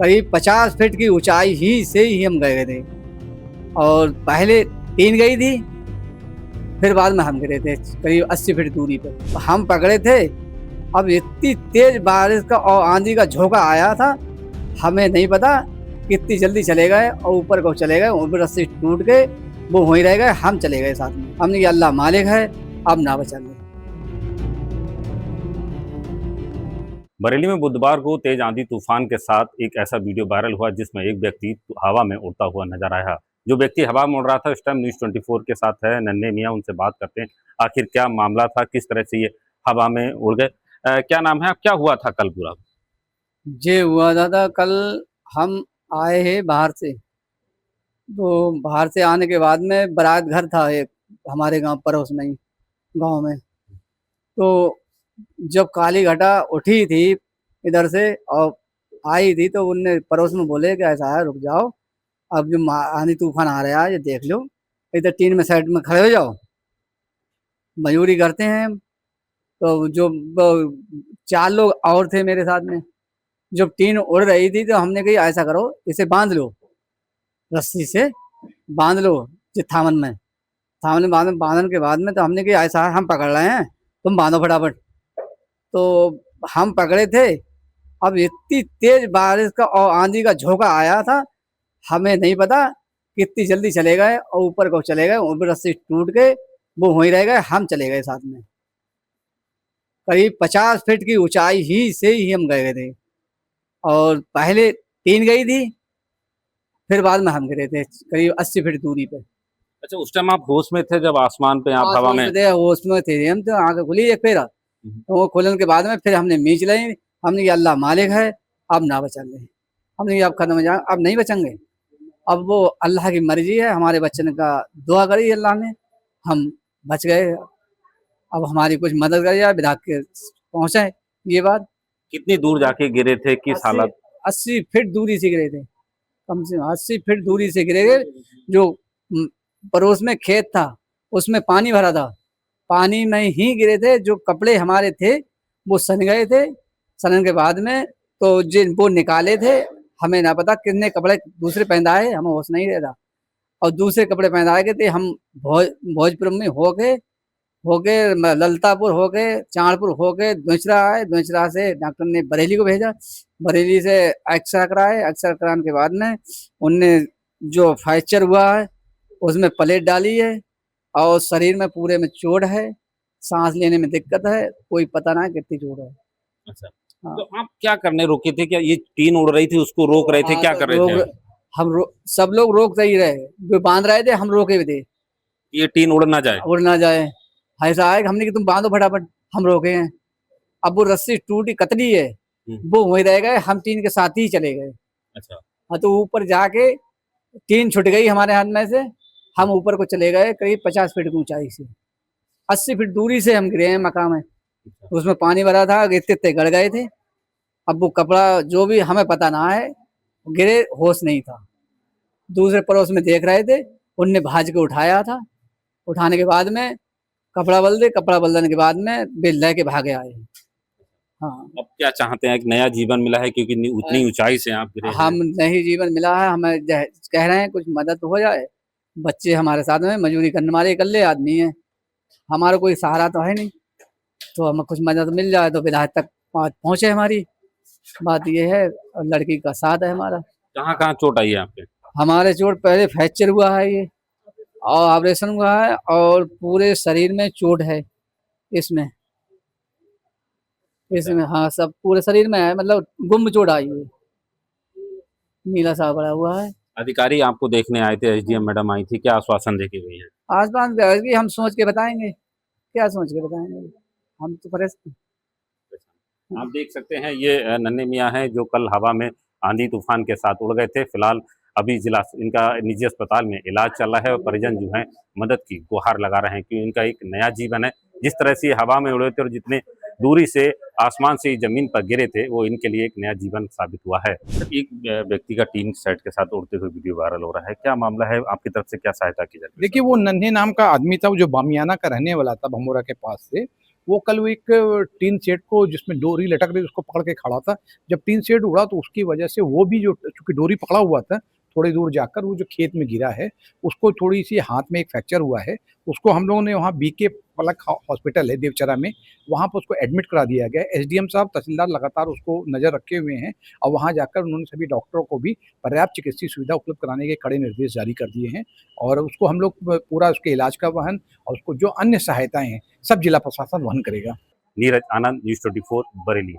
करीब 50 फीट की ऊंचाई से ही हम गए थे। और पहले टीन गई थी, फिर बाद में हम गिरे थे करीब 80 फीट दूरी पे। हम पकड़े थे। अब इतनी तेज बारिश का और आंधी का झोंका आया था, हमें नहीं पता कितनी जल्दी चले गए और ऊपर को चले गए। ऊपर रस्सी टूट के वो वहीं रह गए, हम चले गए साथ में। हमने कहा अल्लाह मालिक है, अब ना बचाएंगे। बरेली में बुधवार को तेज आंधी तूफान के साथ एक ऐसा वीडियो वायरल हुआ जिसमें एक व्यक्ति हवा में उड़ता हुआ नजर आया। जो व्यक्ति हवा में उड़ रहा था इस टाइम न्यूज़ 24 के साथ है नन्हे मियाँ, उनसे बात करते हैं आखिर क्या मामला था, किस तरह से ये हवा में उड़ गए। क्या नाम है, क्या हुआ था कल पूरा? ये हुआ था कल हम आए हैं बाहर से। तो बाहर से आने के बाद में बारात घर था एक हमारे गांव पड़ोस में ही, गांव में। तो जब काली घटा उठी थी इधर से और आई थी, तो उनने पड़ोस में बोले कि ऐसा है, रुक जाओ, अब जो आंधी तूफान आ रहा है, ये देख लो, इधर टीन में साइड में खड़े हो जाओ, मजदूरी करते हैं हम। तो जो 4 लोग और थे मेरे साथ में। जब टीन उड़ रही थी तो हमने कही ऐसा करो, इसे बांध लो, रस्सी से बांध लो, ये थामन में। थामन में बांधने के बाद में तो हमने कही ऐसा है, हम पकड़ रहे हैं, तुम बांधो फटाफट। तो हम पकड़े थे। अब इतनी तेज बारिश का और आंधी का झोंका आया था, हमें नहीं पता कितनी जल्दी चले गए और ऊपर को चले गए। ऊपर रस्सी टूट के वो वहीं रह गए, हम चले गए साथ में। करीब 50 फीट की ऊंचाई से ही हम गए थे। और पहले टीन गई थी, फिर बाद में हम गिरे थे करीब 80 फीट दूरी पे। अच्छा, उस टाइम आप होश में थे जब आसमान पे आप हवा में? होश में थे हम, तो आंखें खुली एक फेरा। तो वो खोलने के बाद में फिर हमने मीच ली। हमने कहा अल्लाह मालिक है, अब ना बचेंगे। हमने कहा अब खत्म हो जाए, अब नहीं बचेंगे। अब वो अल्लाह की मर्जी है, हमारे बच्चन का दुआ करी अल्लाह ने, हम बच गए। अब हमारी कुछ मदद करी जाए, विधायक के पहुंचे ये बात। कितनी दूर जाके गिरे थे, किस हालत? 80 फीट दूरी से गिरे थे, कम से कम 80 फीट दूरी से गिरे थे। जो पड़ोस में खेत था उसमें पानी भरा था, पानी में ही गिरे थे। जो कपड़े हमारे थे वो सन गए थे। सनन के बाद में तो जिन वो निकाले थे, हमें ना पता कितने कपड़े दूसरे पहनाए, हमें होश नहीं रहता। और दूसरे कपड़े पहनाए गए थे। हम भोजपुर में होके ललतापुर होके चाणपुर होके दुचरा आए। दुचरा से डॉक्टर ने बरेली को भेजा। बरेली से एक्सरा कराए। एक्सरा कराने के बाद में उनने जो फ्रैक्चर हुआ है उसमें प्लेट डाली है और शरीर में पूरे में चोट है, सांस लेने में दिक्कत है, कोई पता ना कितनी चोट है। अच्छा, हाँ। तो आप क्या करने रुके थे? क्या ये टीन उड़ रही थी उसको रोक रहे थे, क्या कर रहे थे? सब लोग रोक ही रहे, जो बांध रहे थे, हम रोके भी थे, ये टीन उड़ ना जाए। उड़ ना जाए। ऐसा है कि हमने कि तुम बांधो फटाफट, हम रोके हैं। अब वो रस्सी टूटी कतली है, वो वहीं रह गए, हम टीन के साथ ही चले गए। अच्छा। हाँ, तो ऊपर जाके टीन छूट गई हमारे हाथ में से, हम ऊपर को चले गए करीब 50 फीट की ऊंचाई से। 80 फीट दूरी से हम गिरे हैं मकान में। उसमें पानी भरा था, गिरते इतने गड़ गए थे। अब वो कपड़ा जो भी हमें पता ना है, गिरे, होश नहीं था। दूसरे पड़ोस में देख रहे थे, उनने भाज के उठाया था। उठाने के बाद में कपड़ा बदलने के बाद में बिल लेके भागे आए। हाँ। अब क्या चाहते हैं? एक नया जीवन मिला है क्योंकि उतनी ऊंचाई से आप गिरे हम हैं। नहीं जीवन मिला है, हमें कह रहे हैं कुछ मदद हो जाए। बच्चे हमारे साथ में मजदूरी करने वाले इकल्ले आदमी हैं, हमारा कोई सहारा तो है नहीं। तो हमें कुछ मदद मिल जाए तो विधायक तक पहुंचे। हमारी बात ये है, और लड़की का साथ है हमारा। कहाँ कहाँ चोट आई है आपके? हमारे चोट पहले फ्रैक्चर हुआ है ये, और ऑपरेशन हुआ है, और पूरे शरीर में चोट है इसमें। इसमें हाँ, सब पूरे शरीर में है, मतलब गुम चोट आई है, नीला सा पड़ा हुआ है। अधिकारी आपको देखने आए थे, एसडीएम मैडम आई थी, क्या आश्वासन देके गई है? आसपास की हम सोच के बताएंगे, क्या सोच के बताएंगे, हम तो परेशान। आप देख सकते हैं ये नन्हे मियाँ हैं जो कल हवा में आंधी तूफान के साथ उड़ गए थे। फिलहाल अभी जिला इनका निजी अस्पताल में इलाज चल रहा है और परिजन जो हैं मदद की गुहार लगा रहे हैं कि इनका एक नया जीवन है। जिस तरह से ये हवा में उड़े थे और जितने दूरी से आसमान से जमीन पर गिरे थे वो इनके लिए एक नया जीवन साबित हुआ है। एक व्यक्ति का टीन सेट के साथ उड़ते हुए वीडियो वायरल हो रहा है, क्या मामला है? आपकी तरफ से क्या सहायता की जाती है? देखिए, वो नन्हे नाम का आदमी था जो बामियाना का रहने वाला था, भमोरा के पास से। वो कल वो एक टीन शेड को जिसमें डोरी लटक रही उसको पकड़ के खड़ा था। जब टीन शेड उड़ा तो उसकी वजह से वो भी जो चूंकि डोरी पकड़ा हुआ था थोड़ी दूर जाकर वो जो खेत में गिरा है उसको थोड़ी सी हाथ में एक फ्रैक्चर हुआ है। उसको हम लोगों ने वहाँ बीके पलक हॉस्पिटल है देवचरा में, वहाँ पर उसको एडमिट करा दिया गया है। एसडीएम साहब तहसीलदार लगातार उसको नज़र रखे हुए हैं और वहाँ जाकर उन्होंने सभी डॉक्टरों को भी पर्याप्त चिकित्सीय सुविधा उपलब्ध कराने के कड़े निर्देश जारी कर दिए हैं और उसको हम लोग पूरा उसके इलाज का वहन और उसको जो अन्य सहायताएं हैं सब जिला प्रशासन वहन करेगा। नीरज आनंद, न्यूज़ 24 बरेली।